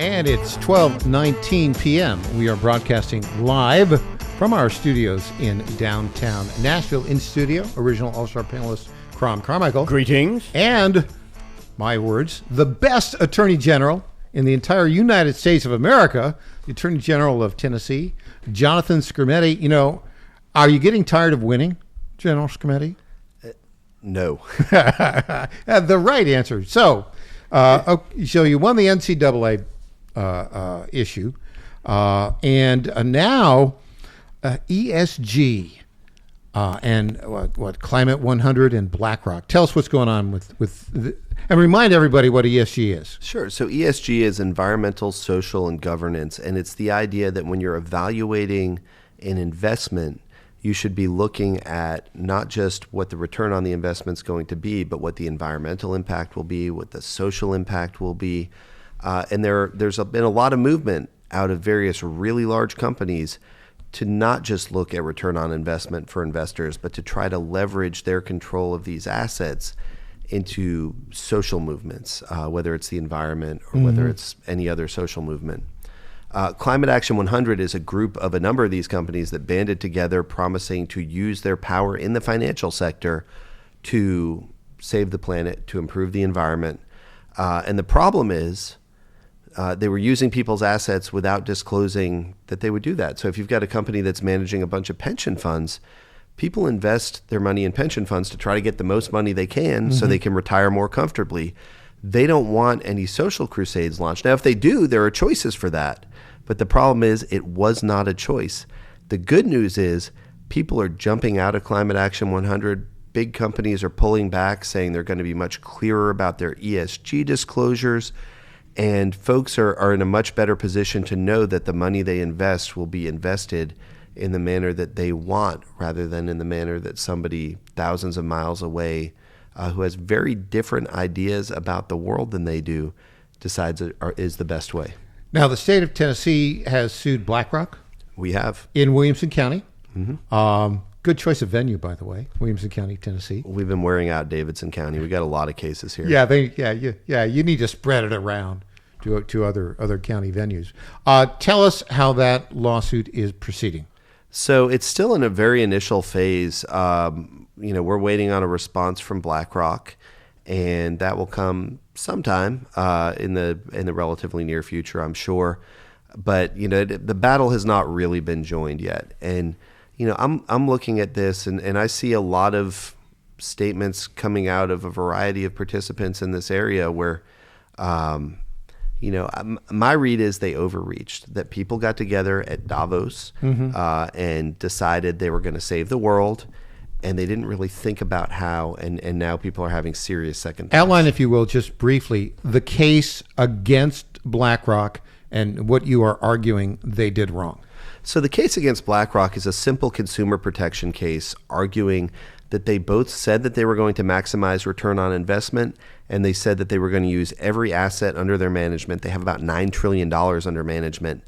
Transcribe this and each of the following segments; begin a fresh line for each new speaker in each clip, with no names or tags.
And it's 12:19 p.m. We are broadcasting live from our studios in downtown Nashville. In studio, original All-Star panelist Crom Carmichael.
Greetings.
And, my words, the best Attorney General in the entire United States of America, the Attorney General of Tennessee, Jonathan Skrmetti. You know, are you getting tired of winning, General Skrmetti?
No.
The right answer. So you won the NCAA issue, and now ESG and what Climate 100 and BlackRock. Tell us what's going on with and remind everybody what ESG is.
Sure. So ESG is environmental, social, and governance, and it's the idea that when you're evaluating an investment, you should be looking at not just what the return on the investment is going to be, but what the environmental impact will be, what the social impact will be. And there's been a lot of movement out of various really large companies to not just look at return on investment for investors, but to try to leverage their control of these assets into social movements, whether it's the environment or whether it's any other social movement. Climate Action 100 is a group of a number of these companies that banded together promising to use their power in the financial sector to save the planet, to improve the environment. And the problem is they were using people's assets without disclosing that they would do that. So if you've got a company that's managing a bunch of pension funds, people invest their money in pension funds to try to get the most money they can so they can retire more comfortably. They don't want any social crusades launched. Now, if they do, there are choices for that. But the problem is it was not a choice. The good news is people are jumping out of Climate Action 100. Big companies are pulling back, saying they're going to be much clearer about their ESG disclosures. And folks are in a much better position to know that the money they invest will be invested in the manner that they want rather than in the manner that somebody thousands of miles away who has very different ideas about the world than they do decides is the best way.
Now, the state of Tennessee has sued BlackRock.
We have.
In Williamson County. Good choice of venue, by the way, Williamson County, Tennessee.
We've been wearing out Davidson County. We got a lot of cases here.
You need to spread it around to other county venues. Tell us how that lawsuit is proceeding.
So it's still in a very initial phase. We're waiting on a response from BlackRock, and that will come sometime in the relatively near future, I'm sure. But the battle has not really been joined yet, and I'm looking at this, and I see a lot of statements coming out of a variety of participants in this area where, my read is they overreached, that people got together at Davos and decided they were going to save the world, and they didn't really think about how, and now people are having serious second thoughts.
Outline, if you will, just briefly, the case against BlackRock and what you are arguing they did wrong.
So the case against BlackRock is a simple consumer protection case arguing that they both said that they were going to maximize return on investment, and they said that they were going to use every asset under their management. They have about $9 trillion under management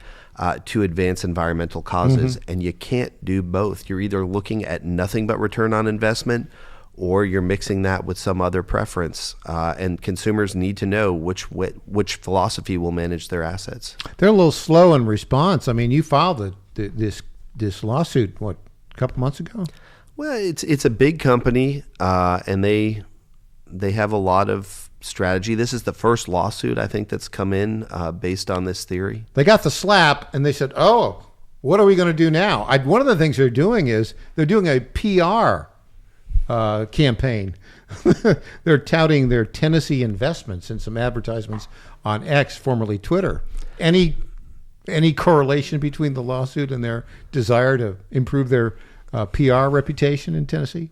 to advance environmental causes, and you can't do both. You're either looking at nothing but return on investment, or you're mixing that with some other preference, and consumers need to know which philosophy will manage their assets.
They're a little slow in response. I mean, you filed this lawsuit, a couple months ago?
Well, it's a big company, and they have a lot of strategy. This is the first lawsuit, I think, that's come in based on this theory.
They got the slap, and they said, oh, what are we going to do now? One of the things they're doing is they're doing a PR campaign. They're touting their Tennessee investments in some advertisements on X, formerly Twitter. Any correlation between the lawsuit and their desire to improve their PR reputation in Tennessee?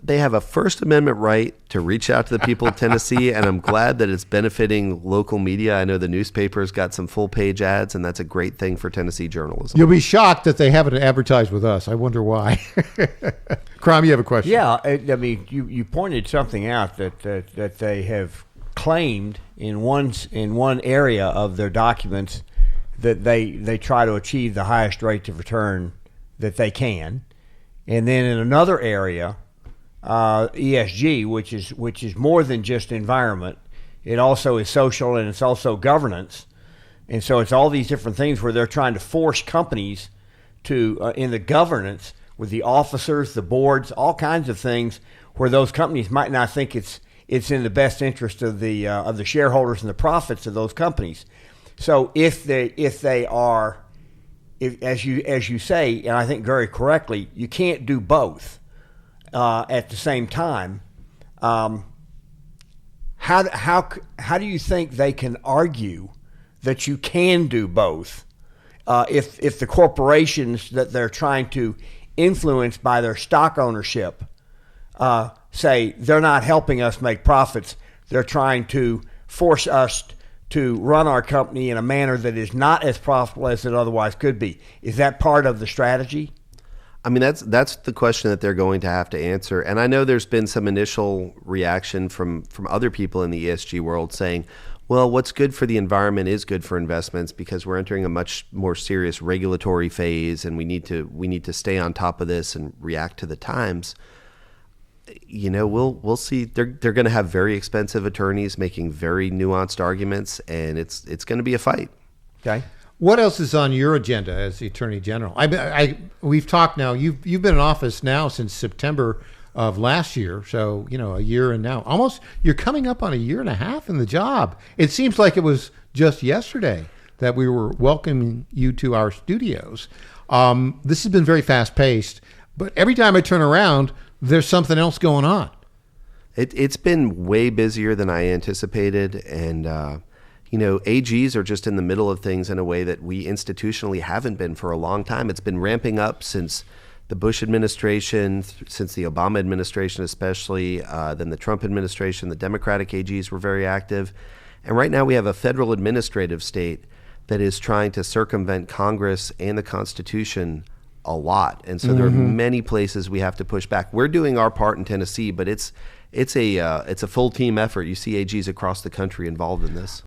They have a First Amendment right to reach out to the people of Tennessee, and I'm glad that it's benefiting local media. I know the newspaper's got some full-page ads, and that's a great thing for Tennessee journalism.
You'll be shocked that they haven't advertised with us. I wonder why. Crom, you have a question?
Yeah, I mean, you pointed something out that they have claimed in one area of their documents that they try to achieve the highest rate of return that they can, and then in another area, ESG, which is more than just environment, it also is social and it's also governance. And so it's all these different things where they're trying to force companies to, in the governance with the officers, the boards, all kinds of things where those companies might not think it's in the best interest of the shareholders and the profits of those companies. So if they are, as you say, and I think very correctly, you can't do both at the same time. How do you think they can argue that you can do both if the corporations that they're trying to influence by their stock ownership say they're not helping us make profits, they're trying to force us to run our company in a manner that is not as profitable as it otherwise could be? Is that part of the strategy?
I mean, that's the question that they're going to have to answer. And I know there's been some initial reaction from other people in the ESG world saying, well, what's good for the environment is good for investments because we're entering a much more serious regulatory phase, and we need to stay on top of this and react to the times. You know, we'll see. They're going to have very expensive attorneys making very nuanced arguments, and it's going to be a fight.
Okay.
What else is on your agenda as the Attorney General? We've talked now. You've been in office now since September of last year, so a year and now almost you're coming up on a year and a half in the job. It seems like it was just yesterday that we were welcoming you to our studios. This has been very fast paced, but every time I turn around, there's something else going on.
It's been way busier than I anticipated, and AGs are just in the middle of things in a way that we institutionally haven't been for a long time. It's been ramping up since the Bush administration, since the Obama administration especially, then the Trump administration. The Democratic AGs were very active. And right now we have a federal administrative state that is trying to circumvent Congress and the Constitution a lot. And so there are many places we have to push back. We're doing our part in Tennessee, but it's a full team effort. You see AGs across the country involved in this.